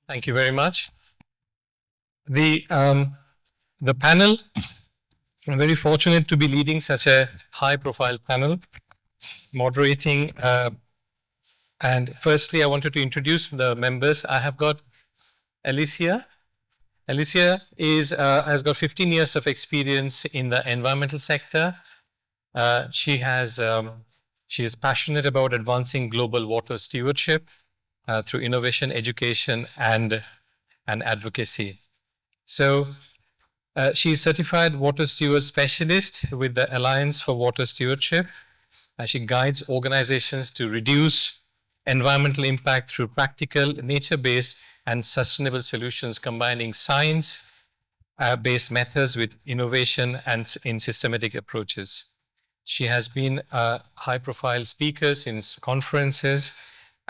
Thank you very much. The panel, I'm very fortunate to be leading such a high-profile panel, moderating. And firstly, I wanted to introduce the members. I have got Alicia. Alicia has got 15 years of experience in the environmental sector. She is passionate about advancing global water stewardship through innovation, education, and advocacy. So she's certified water steward specialist with the Alliance for Water Stewardship. She guides organizations to reduce environmental impact through practical, nature-based, and sustainable solutions, combining science-based methods with innovation and in systematic approaches. She has been a high-profile speaker in conferences,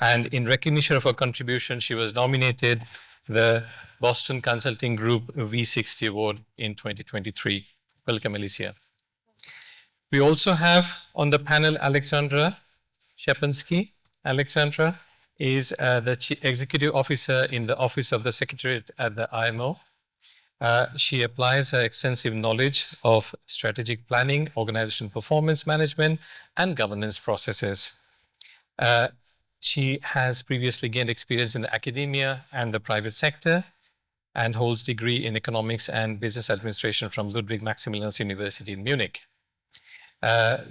and in recognition of her contribution, she was nominated the Boston Consulting Group V60 Award in 2023. Welcome, Alicia. We also have on the panel Alexandra Shepansky. Alexandra is the Chief Executive Officer in the Office of the Secretariat at the IMO. She applies her extensive knowledge of strategic planning, organization performance management, and governance processes. She has previously gained experience in the academia and the private sector and holds degree in economics and business administration from Ludwig Maximilians University in Munich.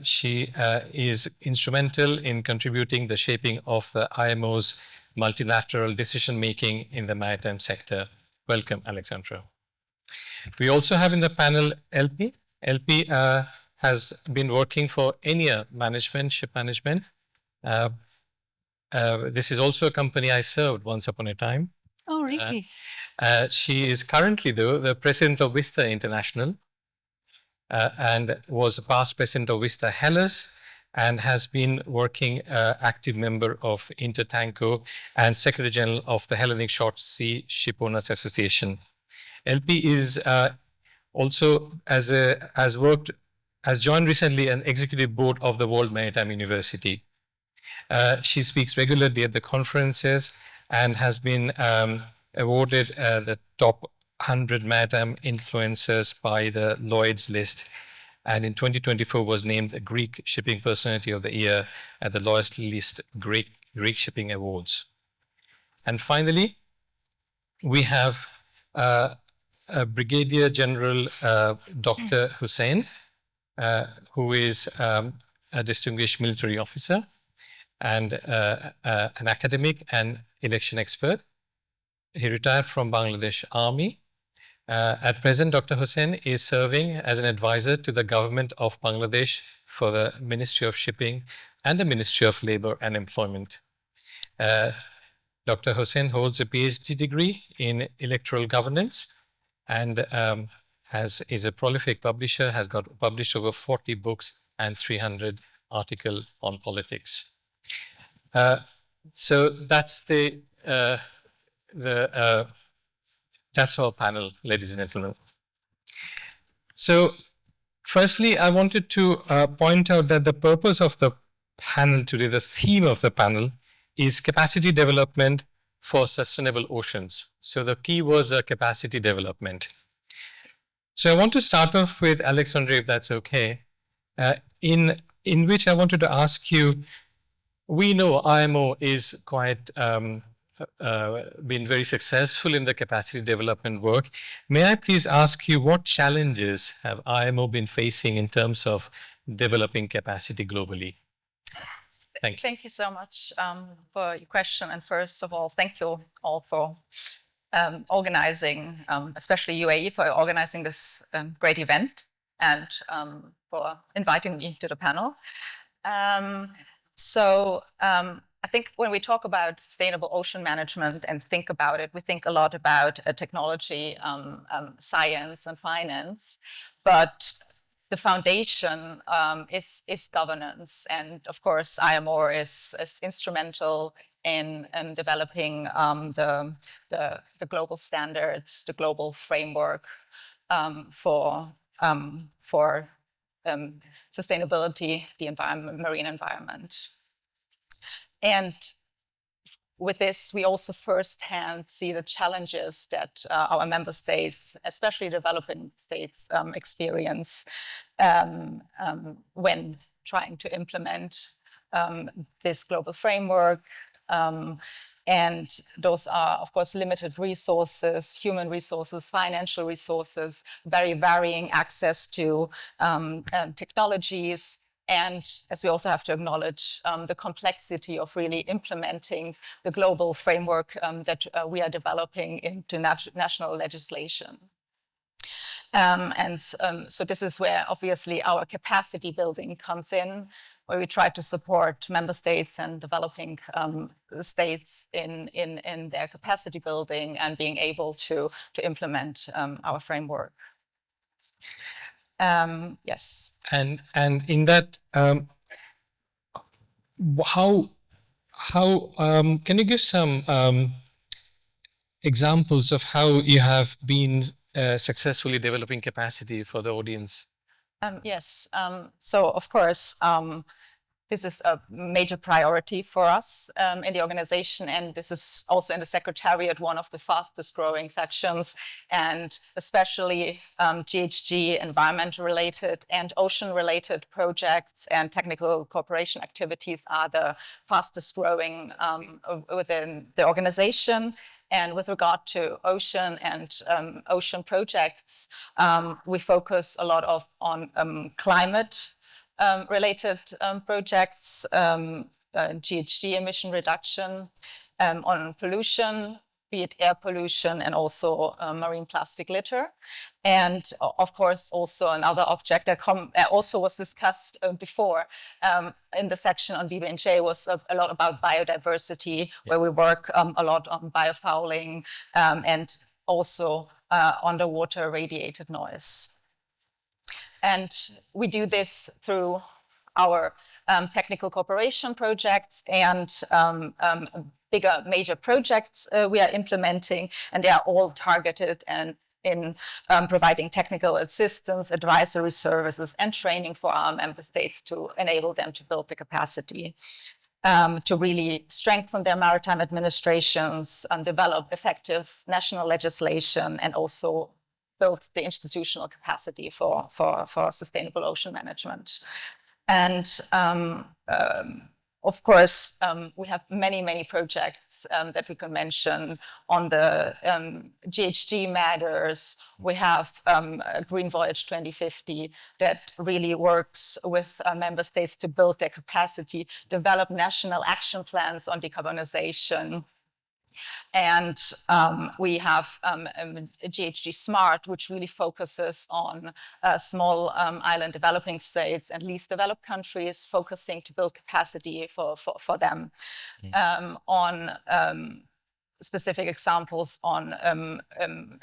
She is instrumental in contributing the shaping of the IMO's multilateral decision-making in the maritime sector. Welcome, Alexandra. We also have in the panel LP. LP has been working for ENIA Management, Ship Management. This is also a company I served once upon a time. Oh, really? She is currently, though, the president of Vista International and was a past president of Vista Hellas and has been working active member of Intertanko and Secretary General of the Hellenic Short Sea Shipowners Association. LP is also has joined recently an executive board of the World Maritime University. She speaks regularly at the conferences and has been awarded the top 100 maritime influencers by the Lloyd's list, and in 2024 was named the Greek Shipping Personality of the Year at the Lloyd's list Greek Shipping Awards. And finally, we have Brigadier General Dr. Hussain, who is a distinguished military officer and an academic and election expert. He retired from Bangladesh Army. At present, Dr. Hussain is serving as an advisor to the government of Bangladesh for the Ministry of Shipping and the Ministry of Labor and Employment. Dr. Hussain holds a PhD degree in electoral governance and is a prolific publisher, has published over 40 books and 300 articles on politics. So that's that's our panel, ladies and gentlemen. So firstly, I wanted to point out that the purpose of the panel today, the theme of the panel, is capacity development for sustainable oceans. So the key was capacity development. So I want to start off with Alexandra, if that's okay, in which I wanted to ask you, we know IMO is quite been very successful in the capacity development work. May I please ask you, what challenges have IMO been facing in terms of developing capacity globally? Thank you. Thank you so much for your question. And first of all, thank you all for organizing, especially UAE, for organizing this great event and for inviting me to the panel. I think when we talk about sustainable ocean management and think about it, we think a lot about technology, science, and finance. But the foundation is governance. And of course, IMO is instrumental in developing the global standards, the global framework for sustainability, the environment, marine environment. And with this, we also firsthand see the challenges that our member states, especially developing states, experience when trying to implement this global framework. And those are, of course, limited resources, human resources, financial resources, very varying access to technologies. And as we also have to acknowledge, the complexity of really implementing the global framework that we are developing into national legislation. So this is where obviously our capacity building comes in, where we try to support member states and developing states in their capacity building and being able to implement our framework. Yes. And in that, how can you give some examples of how you have been successfully developing capacity for the audience? Yes. So of course, this is a major priority for us in the organization, and this is also in the Secretariat one of the fastest growing sections, and especially GHG, environmental related and ocean related projects and technical cooperation activities are the fastest growing within the organization. And with regard to ocean and ocean projects, we focus a lot on climate related projects, GHG emission reduction, on pollution, be it air pollution and also marine plastic litter. And of course, also another object that also was discussed before in the section on BBNJ was a lot about biodiversity, where we work a lot on biofouling and also underwater radiated noise. And we do this through our technical cooperation projects and bigger major projects we are implementing, and they are all targeted and in providing technical assistance, advisory services, and training for our member states to enable them to build the capacity to really strengthen their maritime administrations and develop effective national legislation, and also build the institutional capacity for sustainable ocean management. And of course, we have many projects that we can mention on the GHG matters. We have Green Voyage 2050 that really works with member states to build their capacity, develop national action plans on decarbonization. And we have GHG Smart, which really focuses on small island developing states and least developed countries, focusing to build capacity for them. On specific examples on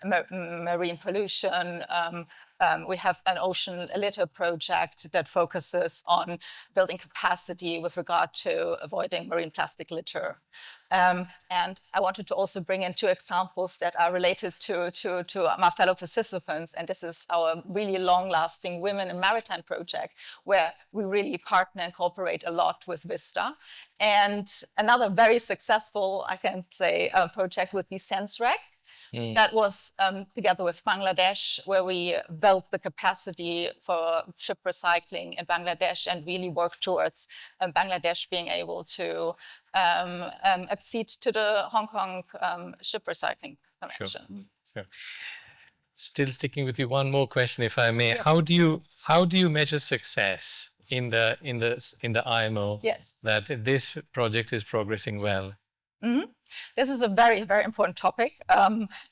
marine pollution, we have an ocean litter project that focuses on building capacity with regard to avoiding marine plastic litter. And I wanted to also bring in two examples that are related to my fellow participants. And this is our really long-lasting Women in Maritime project, where we really partner and cooperate a lot with Vista. And another very successful, I can say, project would be SenseRec. That was together with Bangladesh, where we built the capacity for ship recycling in Bangladesh and really worked towards Bangladesh being able to accede to the Hong Kong ship recycling convention. Sure. Still sticking with you, one more question, if I may. Yes. How do you measure success in the IMO? Yes. That this project is progressing well? Mm-hmm. This is a very important topic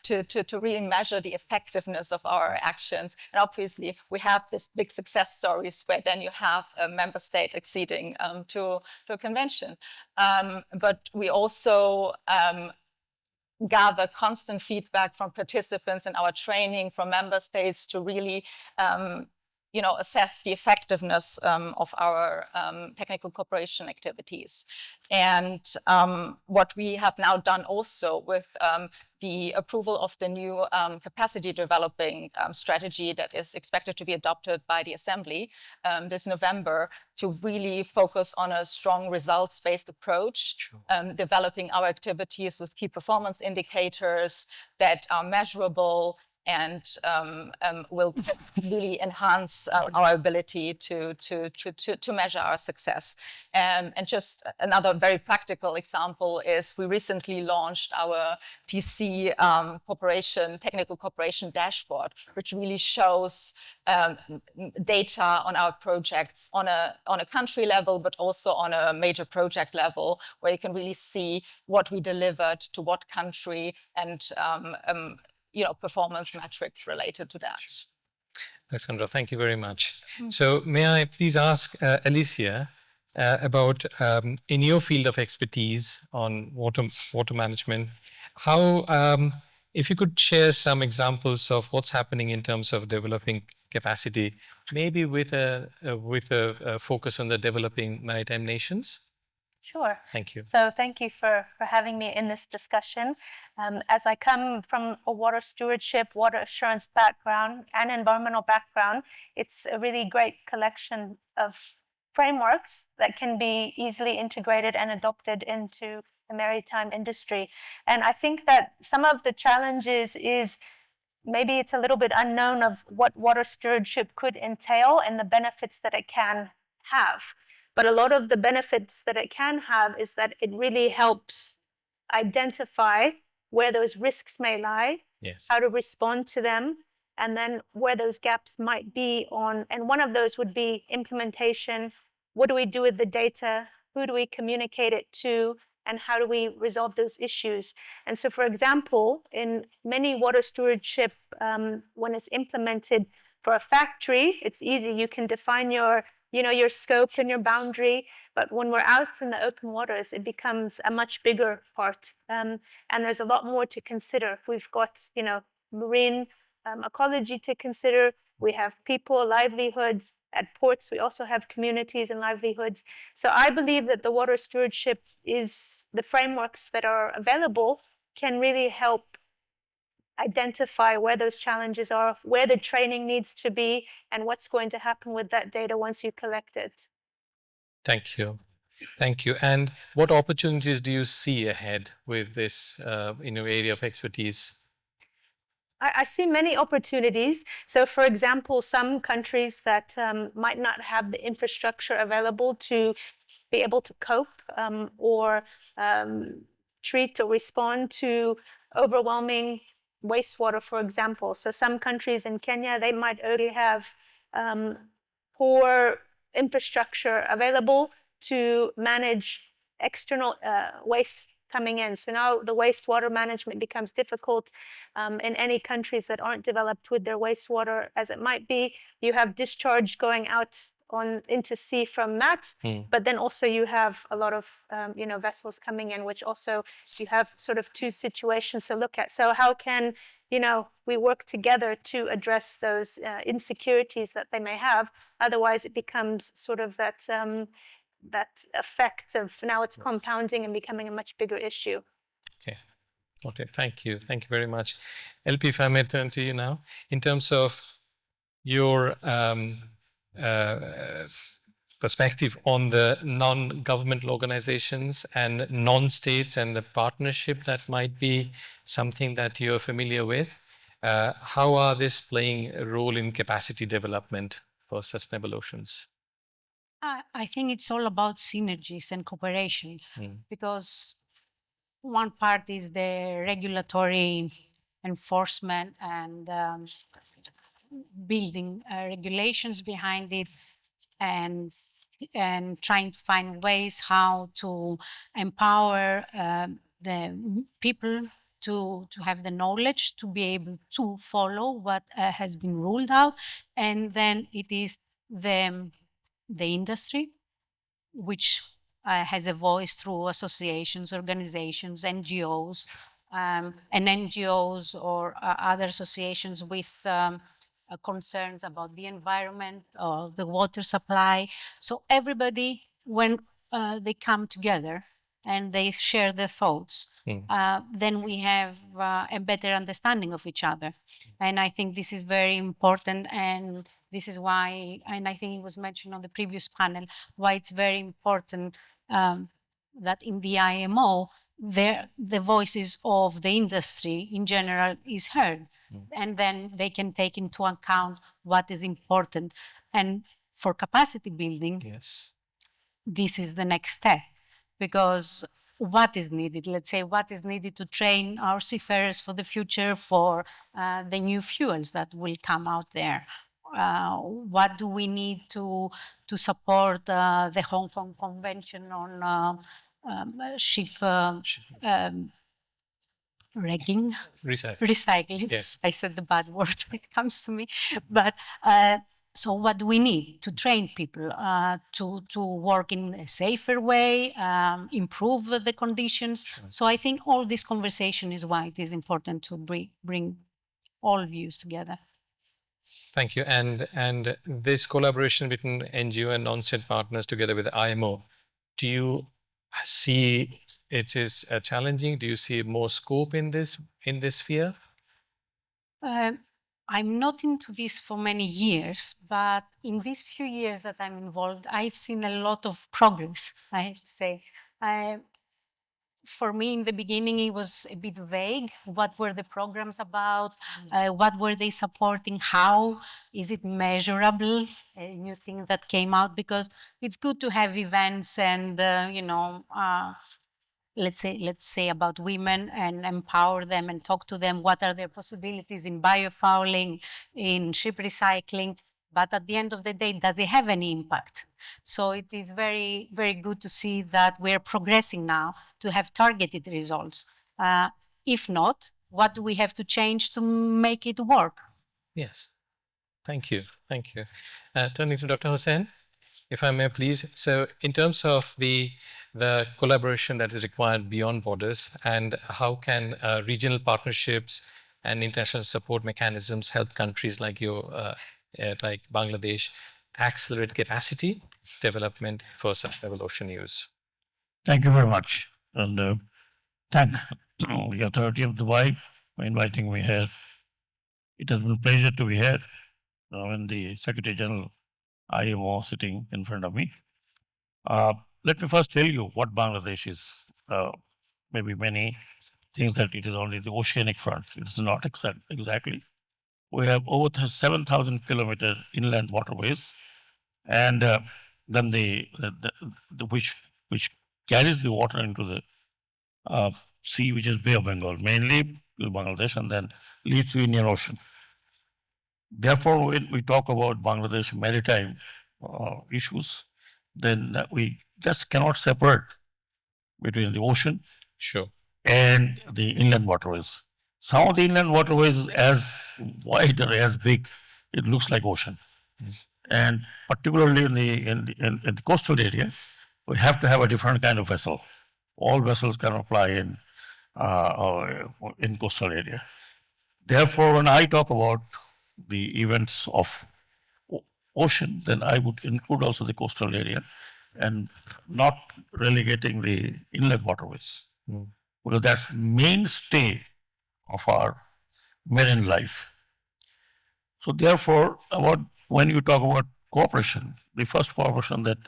to really measure the effectiveness of our actions. And obviously, we have this big success stories where then you have a member state acceding to a convention. But we also gather constant feedback from participants in our training from member states to really assess the effectiveness of our technical cooperation activities. And what we have now done also with the approval of the new capacity developing strategy that is expected to be adopted by the Assembly this November, to really focus on a strong results-based approach, Sure. developing our activities with key performance indicators that are measurable and will really enhance our ability to measure our success. And just another very practical example is we recently launched our TC technical cooperation dashboard, which really shows data on our projects on a country level, but also on a major project level, where you can really see what we delivered to what country and performance metrics related to that. Alexandra, thank you very much. So may I please ask Alicia about, in your field of expertise on water management, how, if you could share some examples of what's happening in terms of developing capacity, maybe with a focus on the developing maritime nations? Sure. Thank you. So thank you for having me in this discussion. As I come from a water stewardship, water assurance background and environmental background, it's a really great collection of frameworks that can be easily integrated and adopted into the maritime industry. And I think that some of the challenges is maybe it's a little bit unknown of what water stewardship could entail and the benefits that it can have. But a lot of the benefits that it can have is that it really helps identify where those risks may lie, Yes. how to respond to them, and then where those gaps might be on. And one of those would be implementation. What do we do with the data? Who do we communicate it to? And how do we resolve those issues? And so, for example, in many water stewardship, when it's implemented for a factory, it's easy. You can define your scope and your boundary, but when we're out in the open waters, it becomes a much bigger part. And there's a lot more to consider. We've got, marine ecology to consider. We have people, livelihoods. At ports, we also have communities and livelihoods. So I believe that the water stewardship is the frameworks that are available can really help identify where those challenges are, where the training needs to be, and what's going to happen with that data once you collect it. Thank you. Thank you. And what opportunities do you see ahead with this area of expertise? I see many opportunities. So, for example, some countries that might not have the infrastructure available to be able to cope or treat or respond to overwhelming wastewater, for example. So some countries in Kenya, they might already have poor infrastructure available to manage external waste coming in. So now the wastewater management becomes difficult in any countries that aren't developed with their wastewater as it might be. You have discharge going out into sea from that, but then also you have a lot of vessels coming in, which also you have sort of two situations to look at. So how can we work together to address those insecurities that they may have? Otherwise, it becomes sort of that effect of now it's compounding and becoming a much bigger issue. Okay, thank you very much. LP, if I may turn to you now, in terms of your perspective on the non-governmental organizations and non-states and the partnership that might be something that you're familiar with. How are this playing a role in capacity development for sustainable oceans? I think it's all about synergies and cooperation, because one part is the regulatory enforcement and building regulations behind it, and trying to find ways how to empower the people to have the knowledge to be able to follow what has been ruled out. And then it is the industry, which has a voice through associations, organizations, NGOs, and NGOs or other associations with concerns about the environment or the water supply. So everybody, when they come together and they share their thoughts, then we have a better understanding of each other. And I think this is very important, and this is why, and I think it was mentioned on the previous panel, why it's very important that in the IMO, the voices of the industry in general is heard. And then they can take into account what is important. And for capacity building, Yes. this is the next step, because what is needed? Let's say what is needed to train our seafarers for the future, for the new fuels that will come out there. What do we need to support the Hong Kong Convention on ship wrecking? Recycling. Yes. I said the bad word when it comes to me. But so what do we need to train people to work in a safer way, improve the conditions? So I think all this conversation is why it is important to bring all views together. Thank you. And this collaboration between NGO and non-state partners together with the IMO, do you see it is challenging? Do you see more scope in this sphere? I'm not into this for many years, but in these few years that I'm involved, I've seen a lot of progress, I have to say. For me, in the beginning, it was a bit vague. What were the programs about? What were they supporting? How is it measurable? A new thing that came out, because it's good to have events and, let's say about women and empower them and talk to them. What are their possibilities in biofouling, in ship recycling? But at the end of the day, does it have any impact? So it is very, very good to see that we're progressing now to have targeted results. If not, what do we have to change to make it work? Yes. Thank you. Thank you. Turning to Dr. Hossain, if I may please. So in terms of the collaboration that is required beyond borders, and how can regional partnerships and international support mechanisms help countries like like Bangladesh accelerate capacity development for sustainable ocean use? Thank you very much. And thank the authority of Dubai for inviting me here. It has been a pleasure to be here when the Secretary General IMO sitting in front of me. Let me first tell you what Bangladesh is. Maybe many think that it is only the oceanic front. It's not exactly. We have over 7,000 kilometer inland waterways, and then the which carries the water into the sea, which is Bay of Bengal, mainly to Bangladesh, and then leads to Indian Ocean. Therefore, when we talk about Bangladesh maritime issues, then we just cannot separate between the ocean and the inland waterways. Some of the inland waterways is as wide or as big, it looks like ocean. And particularly in the coastal area, we have to have a different kind of vessel. All vessels can apply in coastal area. Therefore, when I talk about the events of ocean, then I would include also the coastal area and not relegating the inland waterways. Because that's mainstay of our marine life. So therefore, when you talk about cooperation, the first cooperation that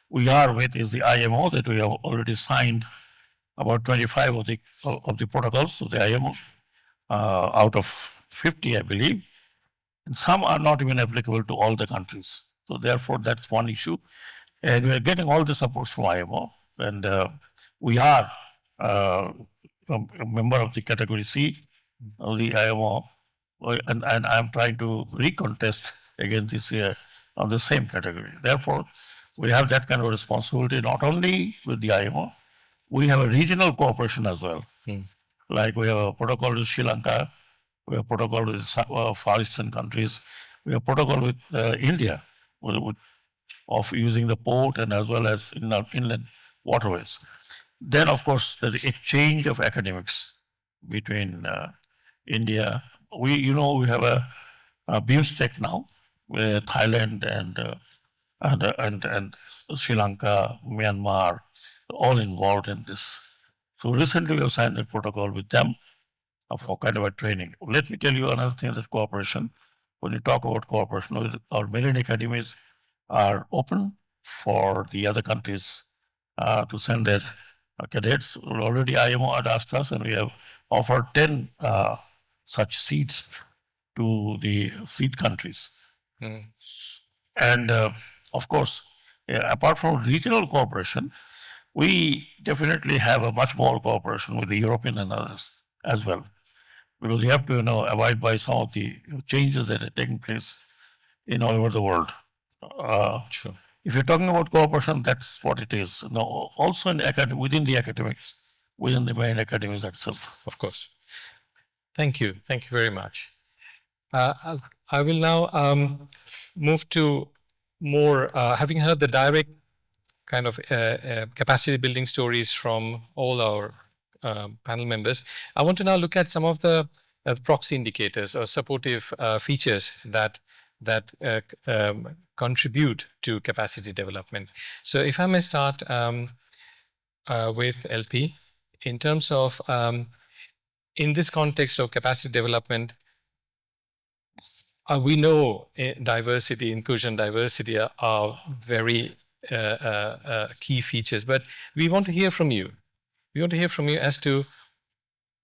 we are with is the IMO, that we have already signed about 25 of the protocols of the IMO out of 50, I believe. And some are not even applicable to all the countries. So therefore, that's one issue. And we are getting all the supports from IMO. And we are a member of the category C of the IMO. And I'm trying to recontest again this year on the same category. Therefore, we have that kind of responsibility, not only with the IMO, we have a regional cooperation as well. Like we have a protocol with Sri Lanka, we have a protocol with Far Eastern countries, we have a protocol with India of using the port and as well as inland waterways. Then, of course, there's the exchange of academics between India. We have BIMSTEC now, with Thailand and Sri Lanka, Myanmar, all involved in this. So recently we have signed a protocol with them for kind of a training. Let me tell you another thing, that cooperation. When you talk about cooperation, our marine academies are open for the other countries to send their cadets. Already IMO had asked us, and we have offered 10 such seats to the seat countries. And of course, apart from regional cooperation, we definitely have a much more cooperation with the European and others as well, because we have to abide by some of the changes that are taking place in all over the world. Sure. If you're talking about cooperation, that's what it is. No, also within the academics, within the main academies itself. Of course. Thank you. Thank you very much. I will now move to more, having heard the direct kind of capacity building stories from all our panel members, I want to now look at some of the proxy indicators or supportive features that contribute to capacity development. So if I may start with LP, in terms of, in this context of capacity development, we know diversity, inclusion, diversity are very key features, but we want to hear from you. We want to hear from you as to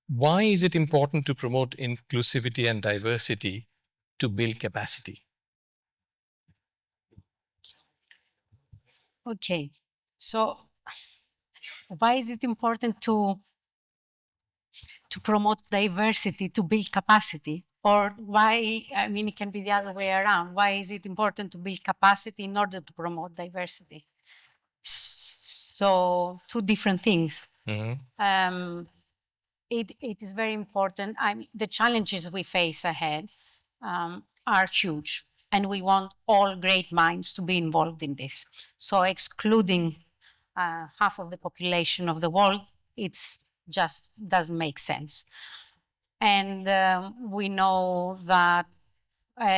why is it important to promote inclusivity and diversity to build capacity? Okay, so why is it important to promote diversity to build capacity? Or why, I mean, it can be the other way around. Why is it important to build capacity in order to promote diversity? So, two different things. Mm-hmm. It is very important. I mean, the challenges we face ahead are huge, and we want all great minds to be involved in this. So excluding half of the population of the world, it's just doesn't make sense. And we know that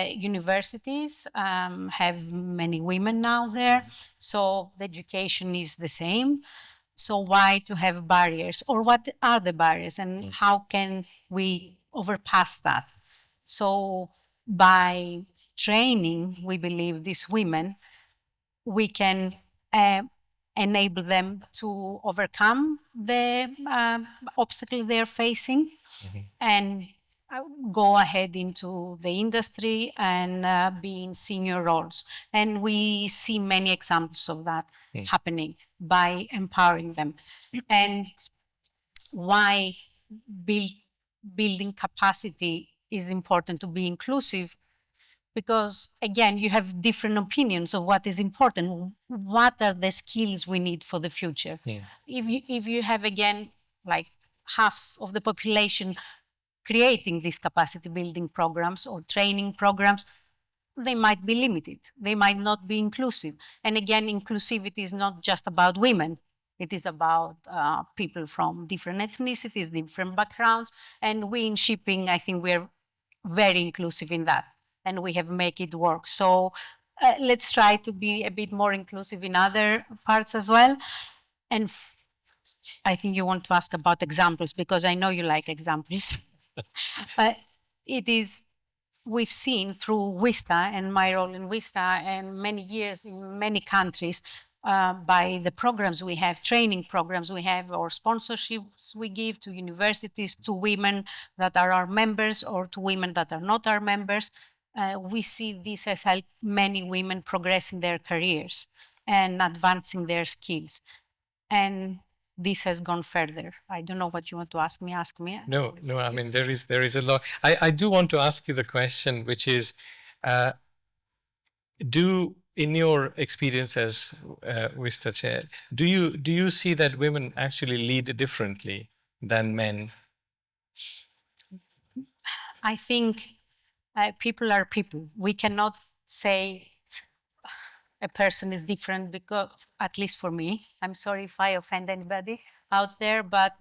universities have many women now there, so the education is the same. So why to have barriers, or what are the barriers, and how can we overpass that? So by training, we believe these women, we can enable them to overcome the obstacles they are facing, and go ahead into the industry and be in senior roles. And we see many examples of that happening by empowering them. And why building capacity is important to be inclusive, because again, you have different opinions of what is important. What are the skills we need for the future? If you have, again, like half of the population creating these capacity building programs or training programs, they might be limited. They might not be inclusive. And again, inclusivity is not just about women. It is about people from different ethnicities, different backgrounds. And we in shipping, I think we're very inclusive in that. And we have make it work. So let's try to be a bit more inclusive in other parts as well. And I think you want to ask about examples, because I know you like examples. But it is, we've seen through WISTA and my role in WISTA and many years in many countries, by the programs we have, training programs we have, or sponsorships we give to universities, to women that are our members or to women that are not our members. We see this has helped many women progress in their careers and advancing their skills. And this has gone further. I don't know what you want to ask me. Ask me. No. I mean, there is a lot. I do want to ask you the question, which is, in your experience as WISTA chair, do you see that women actually lead differently than men? I think people are people. We cannot say a person is different, because, at least for me, I'm sorry if I offend anybody out there, but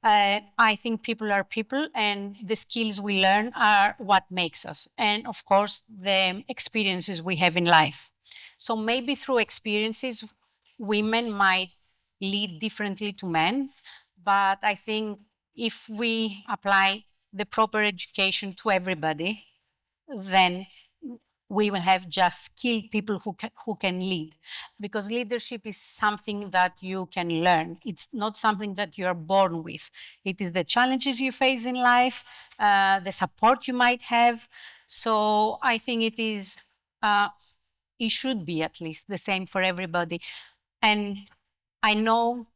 I think people are people, and the skills we learn are what makes us. And of course, the experiences we have in life. So maybe through experiences, women might lead differently to men, but I think if we apply the proper education to everybody, then we will have just skilled people who can lead, because leadership is something that you can learn. It's not something that you are born with. It is the challenges you face in life, the support you might have. So I think it should be at least the same for everybody. And I know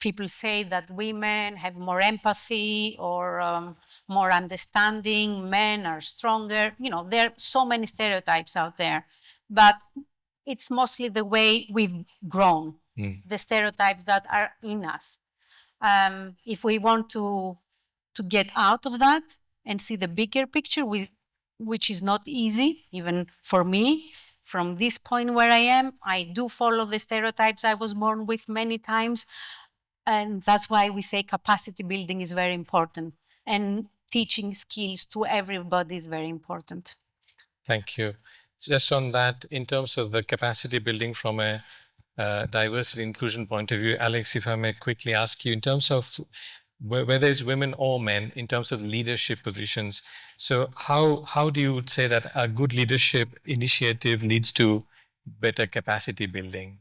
people say that women have more empathy or more understanding, men are stronger. You know, there are so many stereotypes out there, but it's mostly the way we've grown, the stereotypes that are in us. If we want to get out of that and see the bigger picture, which is not easy, even for me, from this point where I am, I do follow the stereotypes I was born with many times. And that's why we say capacity building is very important, and teaching skills to everybody is very important. Thank you. Just on that, in terms of the capacity building from a diversity inclusion point of view, Alex, if I may quickly ask you, in terms of whether it's women or men, in terms of leadership positions, so how do you say that a good leadership initiative leads to better capacity building?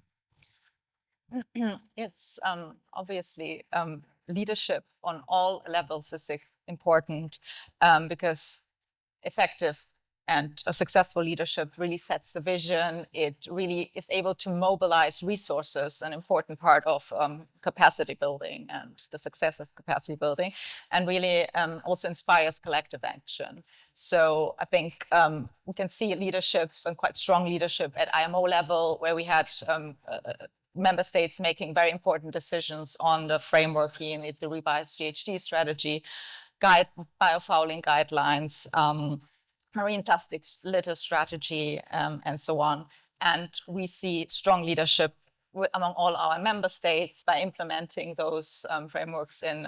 Yes, obviously, leadership on all levels is important because effective and a successful leadership really sets the vision. It really is able to mobilize resources, an important part of capacity building and the success of capacity building, and really also inspires collective action. So I think we can see leadership and quite strong leadership at IMO level, where we had member states making very important decisions on the framework, in the revised GHG strategy, biofouling guidelines, marine plastics litter strategy, and so on. And we see strong leadership among all our member states by implementing those frameworks in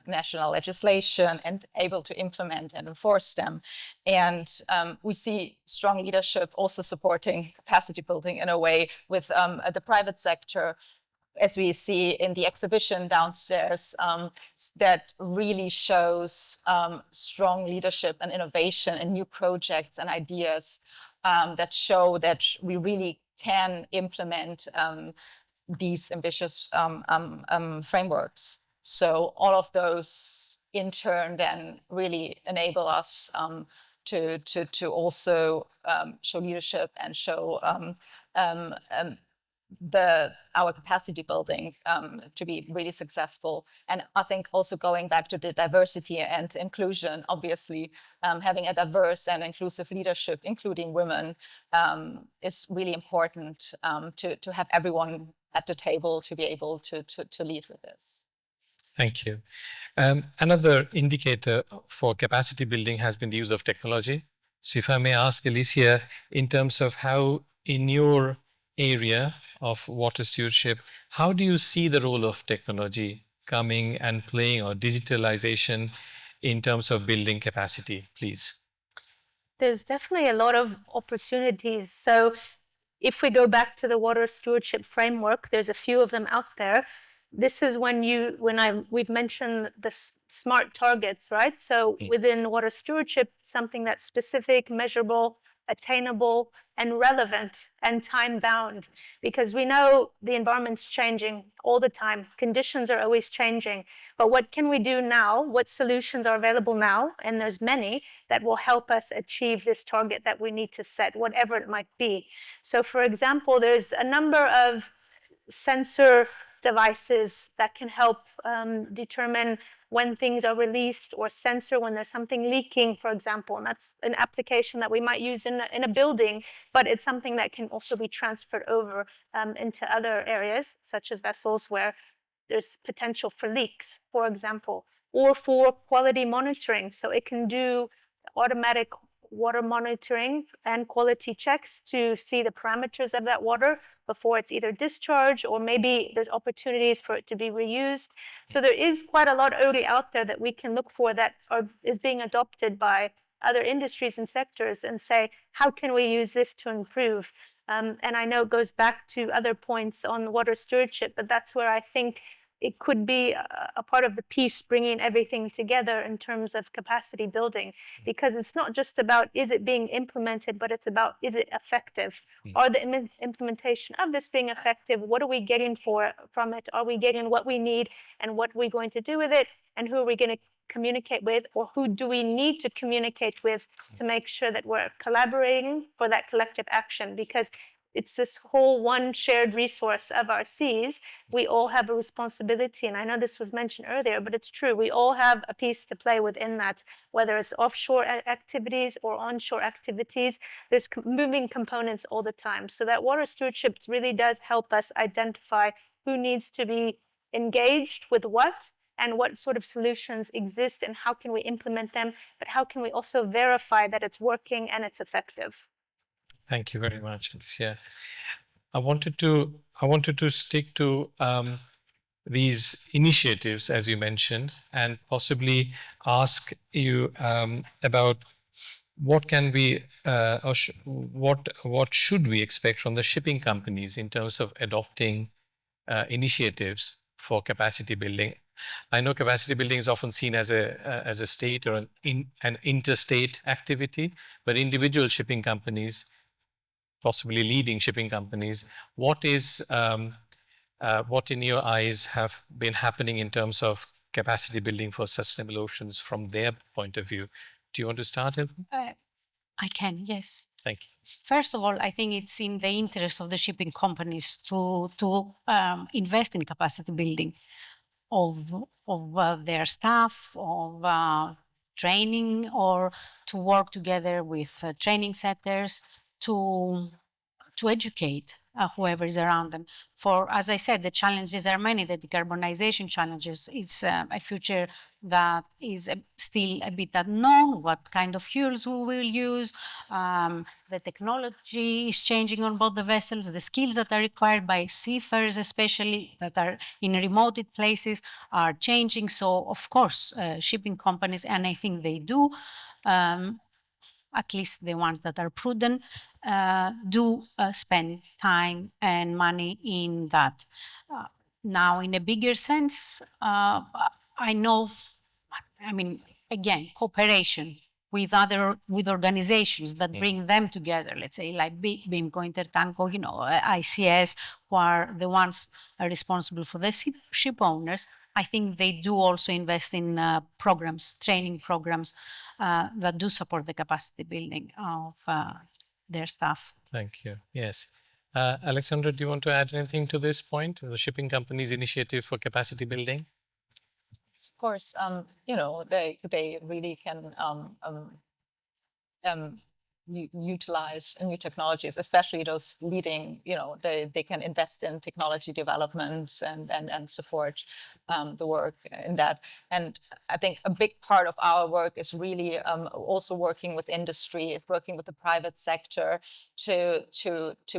national legislation and able to implement and enforce them. And we see strong leadership also supporting capacity building in a way with the private sector, as we see in the exhibition downstairs, that really shows strong leadership and innovation and new projects and ideas that show that we really can implement these ambitious frameworks. So all of those in turn then really enable us to also show leadership and show our capacity building to be really successful. And I think also going back to the diversity and inclusion, obviously having a diverse and inclusive leadership, including women, is really important to have everyone at the table to be able to lead with this. Thank you. Another indicator for capacity building has been the use of technology. So if I may ask Alicia, in terms of how in your area of water stewardship, how do you see the role of technology coming and playing, or digitalization, in terms of building capacity, please? There's definitely a lot of opportunities. So if we go back to the water stewardship framework, there's a few of them out there. This is we've mentioned the SMART targets, right? So within water stewardship, something that's specific, measurable, attainable, and relevant, and time-bound, because we know the environment's changing all the time. Conditions are always changing. But what can we do now? What solutions are available now? And there's many that will help us achieve this target that we need to set, whatever it might be. So for example, there's a number of sensor devices that can help determine when things are released, or sensor when there's something leaking, for example. And that's an application that we might use in a building, but it's something that can also be transferred over into other areas, such as vessels where there's potential for leaks, for example, or for quality monitoring. So it can do automatic water monitoring and quality checks to see the parameters of that water before it's either discharged or maybe there's opportunities for it to be reused. So there is quite a lot already out there that we can look for that is being adopted by other industries and sectors and say, how can we use this to improve? And I know it goes back to other points on water stewardship, but that's where I think it could be a part of the piece bringing everything together in terms of capacity building, because it's not just about is it being implemented, but it's about is it effective? Are the implementation of this being effective? What are we getting from it? Are we getting what we need and what we're going to do with it? And who are we going to communicate with, or who do we need to communicate with to make sure that we're collaborating for that collective action? Because it's this whole one shared resource of our seas. We all have a responsibility, and I know this was mentioned earlier, but it's true. We all have a piece to play within that, whether it's offshore activities or onshore activities. There's moving components all the time. So that water stewardship really does help us identify who needs to be engaged with what, and what sort of solutions exist, and how can we implement them, but how can we also verify that it's working and it's effective? Thank you very much, Alicia. I wanted to stick to these initiatives, as you mentioned, and possibly ask you about what can we what should we expect from the shipping companies in terms of adopting initiatives for capacity building. I know capacity building is often seen as a state or an interstate activity, but individual shipping companies, possibly leading shipping companies, what in your eyes have been happening in terms of capacity building for sustainable oceans from their point of view? Do you want to start, Hilton? I can, yes. Thank you. First of all, I think it's in the interest of the shipping companies to invest in capacity building of their staff, of training, or to work together with training centers to educate whoever is around them. For, as I said, the challenges are many. The decarbonization challenges, it's a future that is still a bit unknown, what kind of fuels we will use. The technology is changing on board the vessels. The skills that are required by seafarers, especially that are in remote places, are changing. So, of course, shipping companies, and I think they do, at least the ones that are prudent, do spend time and money in that. Now, in a bigger sense, I know, I mean, again, cooperation with organizations that bring them together, let's say like BIMCO, Intertanko, ICS, who are the ones responsible for the ship owners. I think they do also invest in programs, training programs that do support the capacity building of their staff. Thank you. Yes. Alexandra, do you want to add anything to this point, the shipping companies' initiative for capacity building? Of course, they really can utilize new technologies, especially those leading, they can invest in technology development and support the work in that. And I think a big part of our work is really also working with industry, is working with the private sector to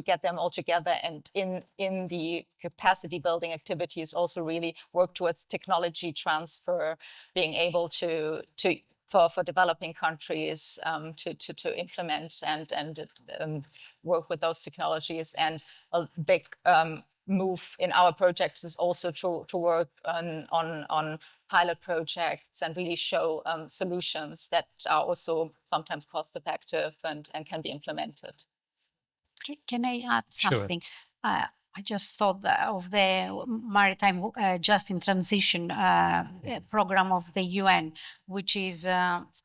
get them all together, and in the capacity building activities also really work towards technology transfer, being able to for developing countries to implement and work with those technologies. And a big move in our projects is also to work on pilot projects and really show solutions that are also sometimes cost effective and can be implemented. Can I add something? Sure. I just thought of the Maritime Just in Transition program of the UN, which is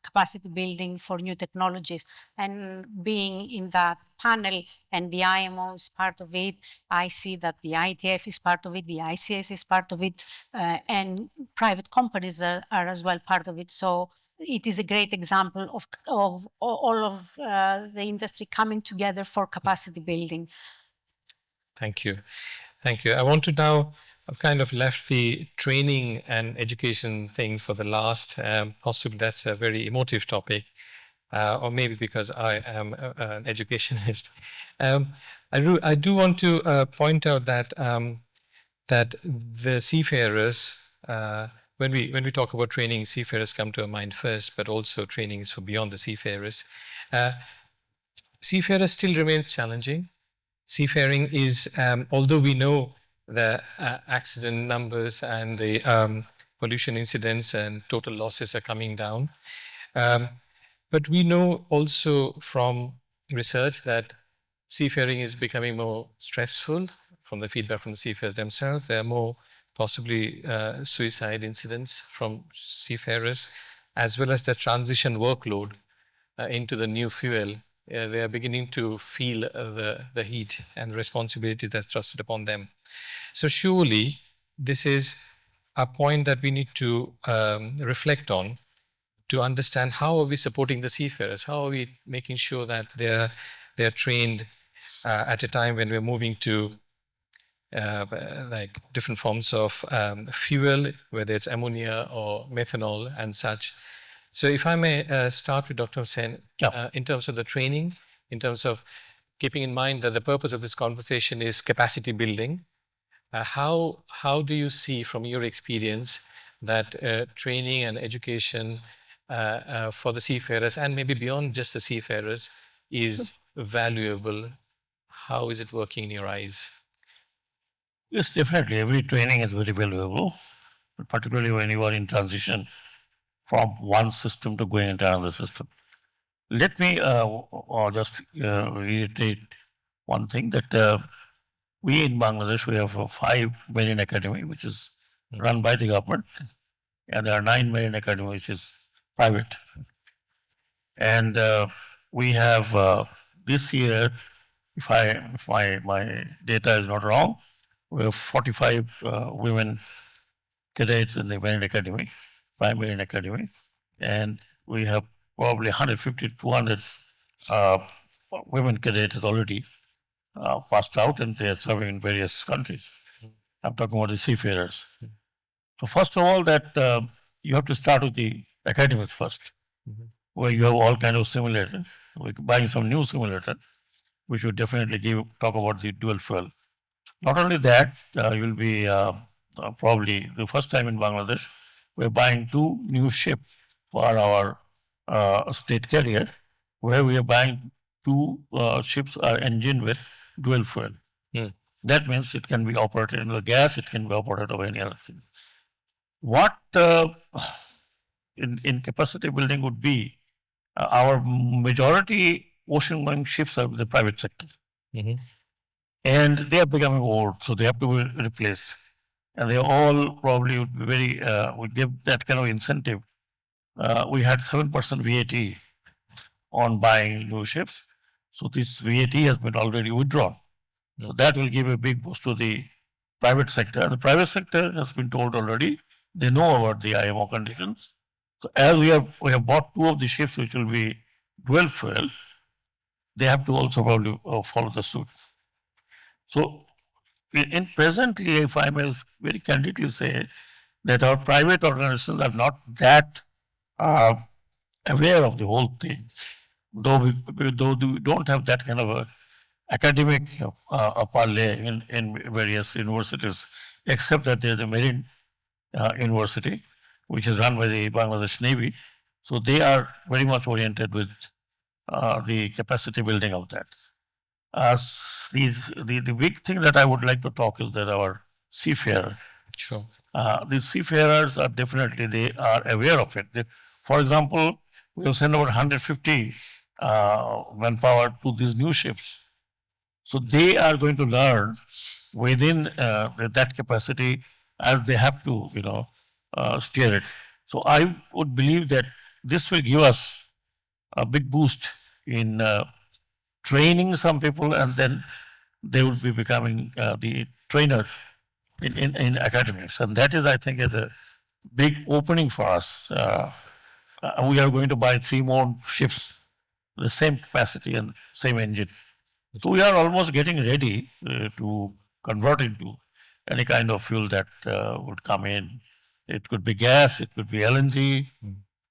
capacity building for new technologies. And being in that panel, and the IMO is part of it, I see that the ITF is part of it, the ICS is part of it, and private companies are as well part of it. So it is a great example of all of the industry coming together for capacity building. Thank you. Thank you. I want to now, I've kind of left the training and education thing for the last, possibly that's a very emotive topic. or maybe because I am an educationist. I do want to point out that that the seafarers, when we talk about training, seafarers come to our mind first, but also training is for beyond the seafarers. Seafarers still remains challenging. Seafaring is, although we know the accident numbers and the pollution incidents and total losses are coming down, but we know also from research that seafaring is becoming more stressful. From the feedback from the seafarers themselves, there are more possibly suicide incidents from seafarers, as well as the transition workload into the new fuel. They are beginning to feel the heat and the responsibility that's thrusted upon them. So surely this is a point that we need to reflect on, to understand how are we supporting the seafarers? How are we making sure that they're trained at a time when we're moving to like different forms of fuel, whether it's ammonia or methanol and such. So if I may start with Dr. Hussain, in terms of the training, in terms of keeping in mind that the purpose of this conversation is capacity building, how do you see from your experience that training and education for the seafarers and maybe beyond just the seafarers is valuable? How is it working in your eyes? Yes, definitely. Every training is very valuable, but particularly when you are in transition from one system to going into another system. Let me just reiterate one thing, that we in Bangladesh, we have 5 marine academy, which is run by the government, and there are 9 marine academy, which is private. And we have this year, if my data is not wrong, we have 45 women cadets in the Marine Academy, Prime Marine Academy, and we have probably 150 to 200 women cadets already passed out, and they are serving in various countries. I'm talking about the seafarers. So first of all, that you have to start with the academics first, where you have all kind of simulator. We're buying some new simulator, which will definitely talk about the dual fuel. Not only that, you will be probably the first time in Bangladesh, we're buying 2 new ships for our state carrier, where we are buying 2 ships are engine with dual fuel. That means it can be operated in the gas, it can be operated over any other thing. What in capacity building would be, our majority ocean-going ships are the private sector. And they are becoming old, so they have to be replaced. And they all probably would be very, would give that kind of incentive. We had 7% VAT on buying new ships. So this VAT has been already withdrawn. So that will give a big boost to the private sector. And the private sector has been told already, they know about the IMO conditions. So as we have bought 2 of the ships which will be dual fuel, they have to also probably follow the suit. So in presently, if I may very candidly say, that our private organizations are not that aware of the whole thing, though we don't have that kind of a academic parlay in various universities, except that there's a marine university, which is run by the Bangladesh Navy. So they are very much oriented with the capacity building of that. The big thing that I would like to talk is that our seafarer. Sure. The seafarers are definitely, they are aware of it. For example, we have sent over 150 manpower to these new ships. So they are going to learn within that capacity as they have to, steer it. So I would believe that this will give us a big boost in training some people, and then they will be becoming the trainers in academics. And that is, I think, is a big opening for us. We are going to buy 3 more ships, the same capacity and same engine. So we are almost getting ready to convert into any kind of fuel that would come in. It could be gas, it could be LNG,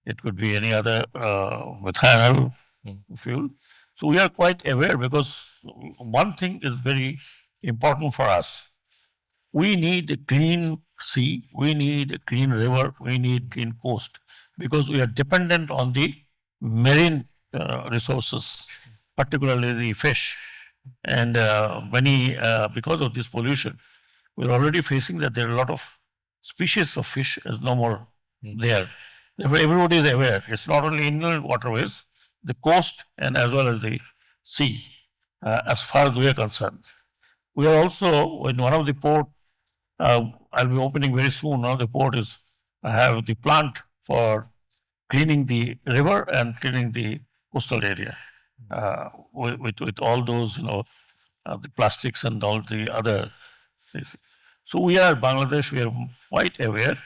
It could be any other methanol fuel. So we are quite aware, because one thing is very important for us. We need a clean sea, we need a clean river, we need clean coast, because we are dependent on the marine resources, particularly the fish. And because of this pollution, we're already facing that there are a lot of species of fish is no more there. Therefore, everybody is aware. It's not only inland waterways, the coast and as well as the sea, as far as we are concerned. We are also in one of the port. I'll be opening very soon. One of the port is have the plant for cleaning the river and cleaning the coastal area with all those the plastics and all the other things. So we are Bangladesh. We are quite aware,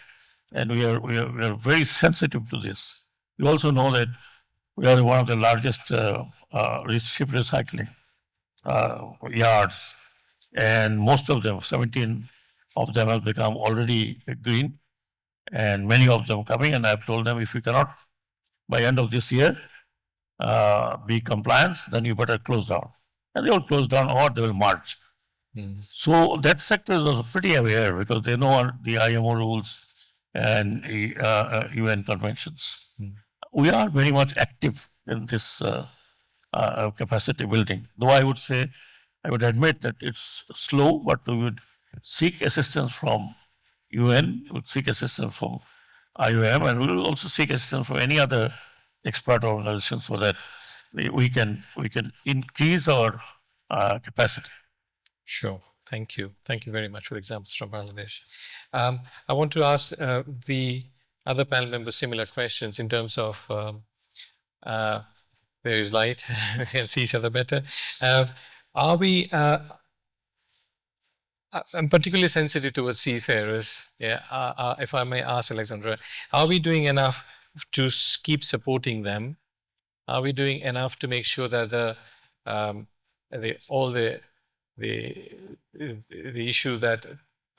and we are very sensitive to this. We also know that we are one of the largest ship recycling yards, and most of them, 17 of them, have become already green, and many of them coming. And I've told them, if you cannot by end of this year be compliant, then you better close down. And they will close down or they will merge. So that sector is also pretty aware, because they know the IMO rules and UN conventions. We are very much active in this capacity building. Though I would admit that it's slow, but we would seek assistance from UN, we would seek assistance from IOM, and we will also seek assistance from any other expert organization, so that we can increase our capacity. Sure. Thank you. Thank you very much for examples from Bangladesh. I want to ask the other panel members similar questions in terms of there is light, we can see each other better. Are we, I'm particularly sensitive towards seafarers. Yeah. If I may ask Alexandra, are we doing enough to keep supporting them? Are we doing enough to make sure that all the issues that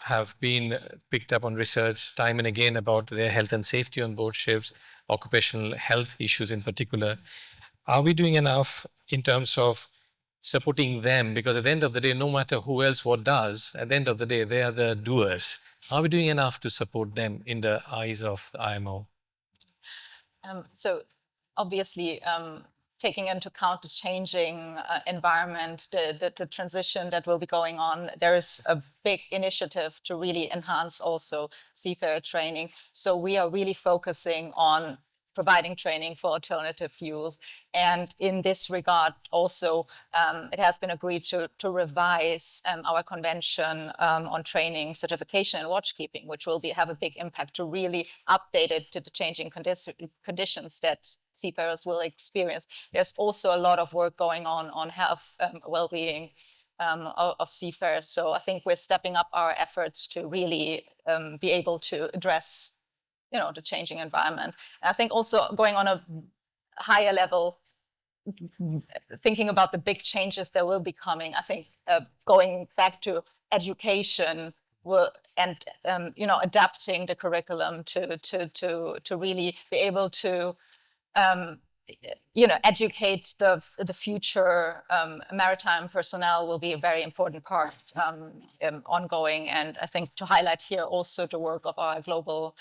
have been picked up on research time and again about their health and safety on board ships, occupational health issues in particular, are we doing enough in terms of supporting them? Because at the end of the day, no matter who else what does, at the end of the day, they are the doers. Are we doing enough to support them in the eyes of the IMO? So obviously, taking into account the changing environment, the transition that will be going on, there is a big initiative to really enhance also seafarer training. So we are really focusing on providing training for alternative fuels. And in this regard, also, it has been agreed to revise our convention on training, certification, and watchkeeping, which will have a big impact to really update it to the changing conditions that seafarers will experience. There's also a lot of work going on health, well-being of seafarers. So I think we're stepping up our efforts to really be able to address the changing environment. And I think also going on a higher level, thinking about the big changes that will be coming, I think going back to education and adapting the curriculum to really be able to educate the future maritime personnel will be a very important part ongoing. And I think to highlight here also the work of our global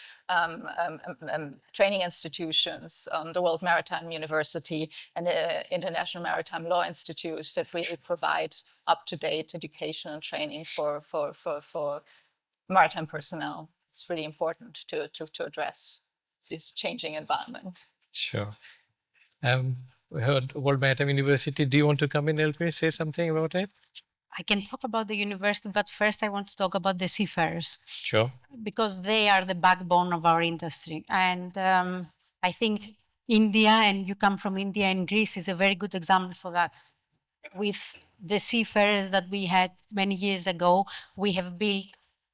training institutions, the World Maritime University and the International Maritime Law Institute, that really provide up-to-date education and training for maritime personnel. It's really important to address this changing environment. Sure. We heard World Maritime University. Do you want to come in, LP, say something about it? I can talk about the university, but first I want to talk about the seafarers. Sure. Because they are the backbone of our industry. And I think India, and you come from India, and Greece is a very good example for that. With the seafarers that we had many years ago, we have built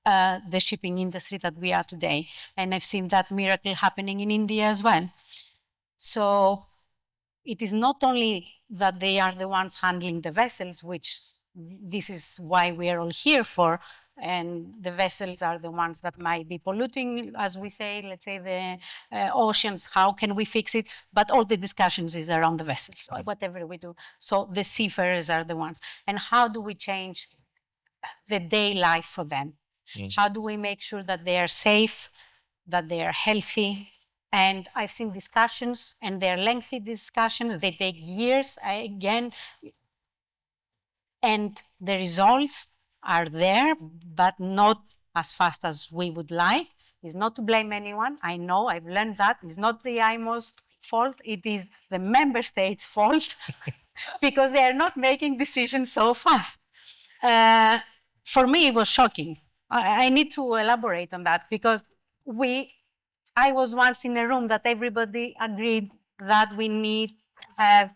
the shipping industry that we are today. And I've seen that miracle happening in India as well. So it is not only that they are the ones handling the vessels, which this is why we are all here for, and the vessels are the ones that might be polluting, as we say, let's say the oceans, how can we fix it? But all the discussions is around the vessels, or whatever we do. So the seafarers are the ones. And how do we change the day life for them? How do we make sure that they are safe, that they are healthy? And I've seen discussions, and they're lengthy discussions. They take years, and the results are there, but not as fast as we would like. It's not to blame anyone. I know, I've learned that. It's not the IMO's fault. It is the member states' fault because they are not making decisions so fast. For me, it was shocking. I need to elaborate on that because I was once in a room that everybody agreed that we need to have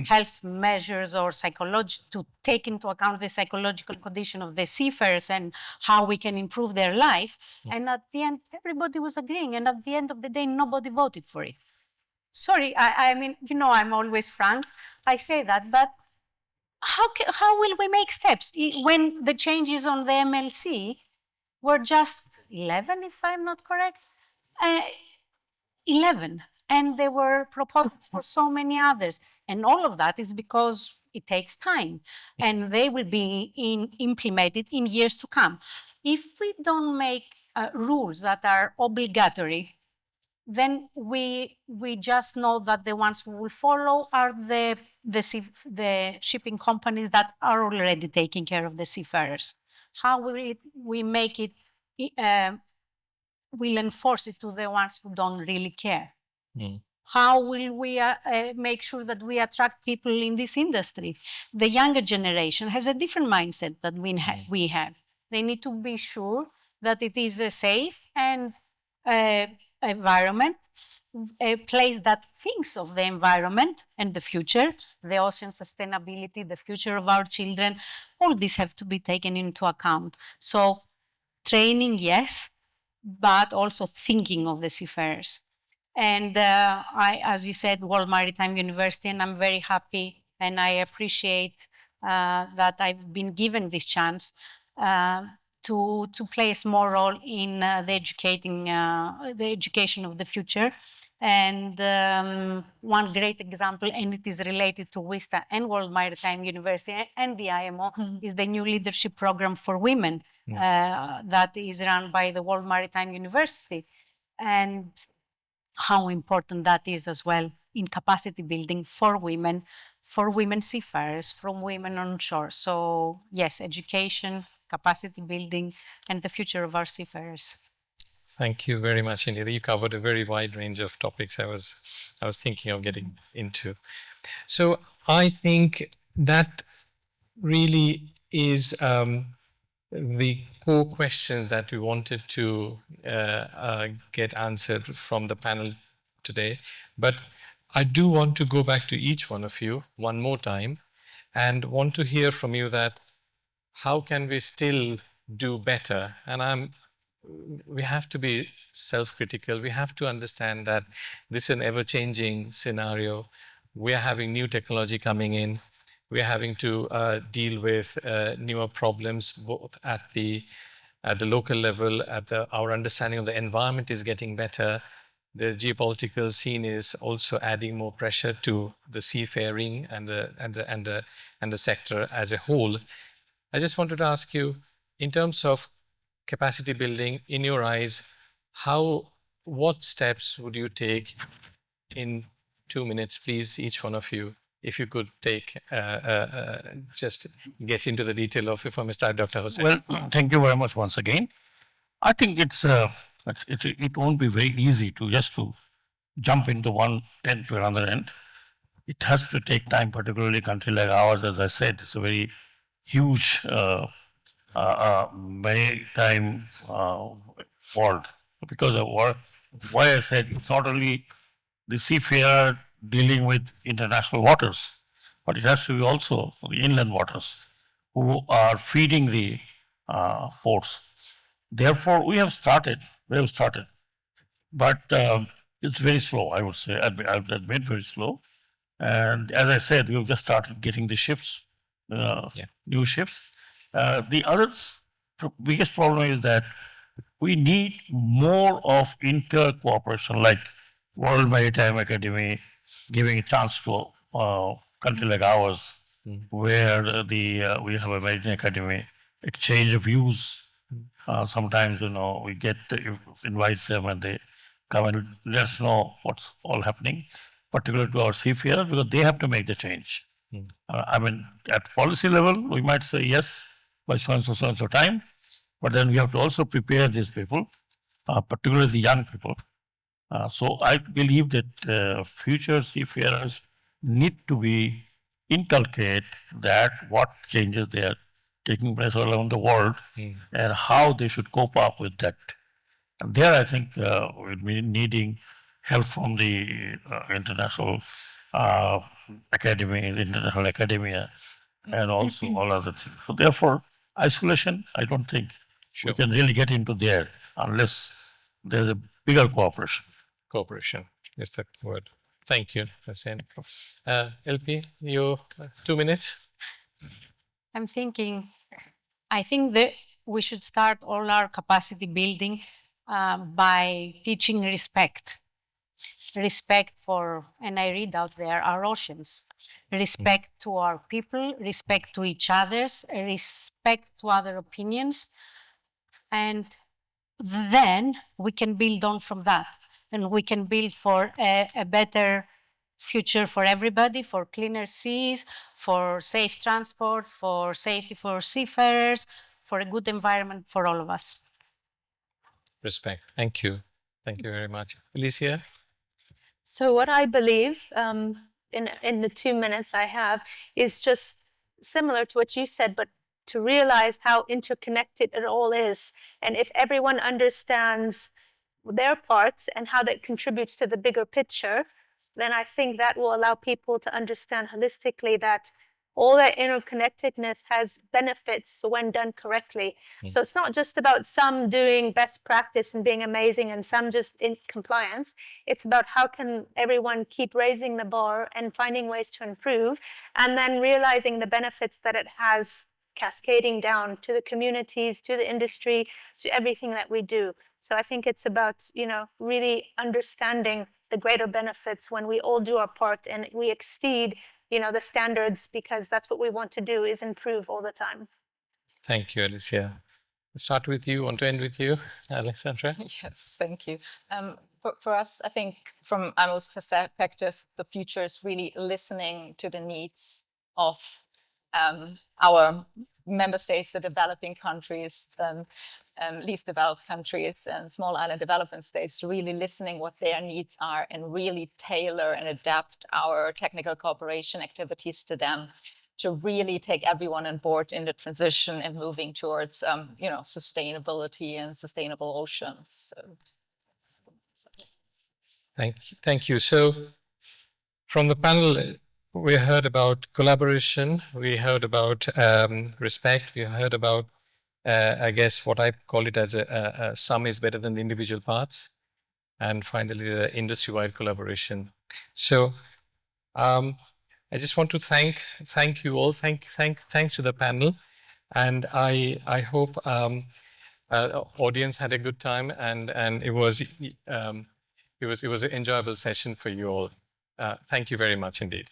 health measures or to take into account the psychological condition of the seafarers and how we can improve their life. And at the end, everybody was agreeing. And at the end of the day, nobody voted for it. Sorry, I mean, I'm always frank. I say that, but how will we make steps when the changes on the MLC were just 11, if I'm not correct? 11. And there were proposals for so many others. And all of that is because it takes time. And they will be implemented in years to come. If we don't make rules that are obligatory, then we just know that the ones who will follow are the shipping companies that are already taking care of the seafarers. How will we make it, we'll enforce it to the ones who don't really care? How will we make sure that we attract people in this industry? The younger generation has a different mindset that we have. They need to be sure that it is a safe and environment, a place that thinks of the environment and the future, the ocean sustainability, the future of our children. All these have to be taken into account. So training, yes, but also thinking of the seafarers. And as you said, World Maritime University, and I'm very happy and I appreciate that I've been given this chance to play a small role in the education of the future. And one great example, and it is related to WISTA and World Maritime University and the IMO, is the new leadership program for women that is run by the World Maritime University. And how important that is as well in capacity building for women seafarers, from women on shore. So yes, education, capacity building, and the future of our seafarers. Thank you very much, Indira. You covered a very wide range of topics I was thinking of getting into. So I think that really is the core question that we wanted to get answered from the panel today. But I do want to go back to each one of you one more time and want to hear from you that how can we still do better? And we have to be self-critical. We have to understand that this is an ever-changing scenario. We are having new technology coming in. We are having to deal with newer problems, both at the local level. Our understanding of the environment is getting better. The geopolitical scene is also adding more pressure to the seafaring and the sector as a whole. I just wanted to ask you, in terms of capacity building, in your eyes, what steps would you take in 2 minutes, please, each one of you, if you could take, just get into the detail of it. From Mr. Dr. Hussain. Well, thank you very much once again. I think it won't be very easy to jump into one end to another end. It has to take time, particularly a country like ours. As I said, it's a very huge maritime world. Because of why I said it's not only the seafarer dealing with international waters, but it has to be also the inland waters who are feeding the ports. Therefore, we have started, but it's very slow, I would say. I'll admit very slow. And as I said, we've just started getting the ships, new ships. The other the biggest problem is that we need more of inter-cooperation, like World Maritime Academy giving a chance to a country like ours, where we have a Maritime Academy, exchange of views. Sometimes, we get invite them and they come and let us know what's all happening, particularly to our seafarers, because they have to make the change. At policy level, we might say yes by so and so time, but then we have to also prepare these people, particularly the young people. So I believe that future seafarers need to be inculcate that what changes they are taking place all around the world and how they should cope up with that. And there, I think we'll be needing help from the international academy, the international academia, and also all other things. So therefore, isolation, I don't think we can really get into there unless there's a bigger cooperation. Cooperation is the word. Thank you, Hussein. LP, you 2 minutes. I'm thinking, I think that we should start all our capacity building by teaching respect. Respect for, and I read out there, our oceans. Respect to our people, respect to each other's, respect to other opinions. And then we can build on from that. And we can build for a better future for everybody, for cleaner seas, for safe transport, for safety for seafarers, for a good environment for all of us. Respect. Thank you. Thank you very much. Alicia? So what I believe in the 2 minutes I have is just similar to what you said, but to realize how interconnected it all is. And if everyone understands their parts and how that contributes to the bigger picture, then I think that will allow people to understand holistically that all that interconnectedness has benefits when done correctly. So it's not just about some doing best practice and being amazing and some just in compliance. It's about how can everyone keep raising the bar and finding ways to improve, and then realizing the benefits that it has cascading down to the communities, to the industry, to everything that we do. So I think it's about, really understanding the greater benefits when we all do our part and we exceed, the standards, because that's what we want to do, is improve all the time. Thank you, Alicia. Let's start with you. Want to end with you, Alexandra? Yes, thank you. For us, I think from AMO's perspective, the future is really listening to the needs of our member states, the developing countries, least developed countries, and small island development states, really listening what their needs are and really tailor and adapt our technical cooperation activities to them, to really take everyone on board in the transition and moving towards, sustainability and sustainable oceans. Thank you. So, from the panel, we heard about collaboration, we heard about respect, we heard about, I guess, what I call it as a sum is better than the individual parts, and finally, the industry-wide collaboration. So, I just want to thank you all. Thanks to the panel, and I hope audience had a good time, and it was an enjoyable session for you all. Thank you very much indeed.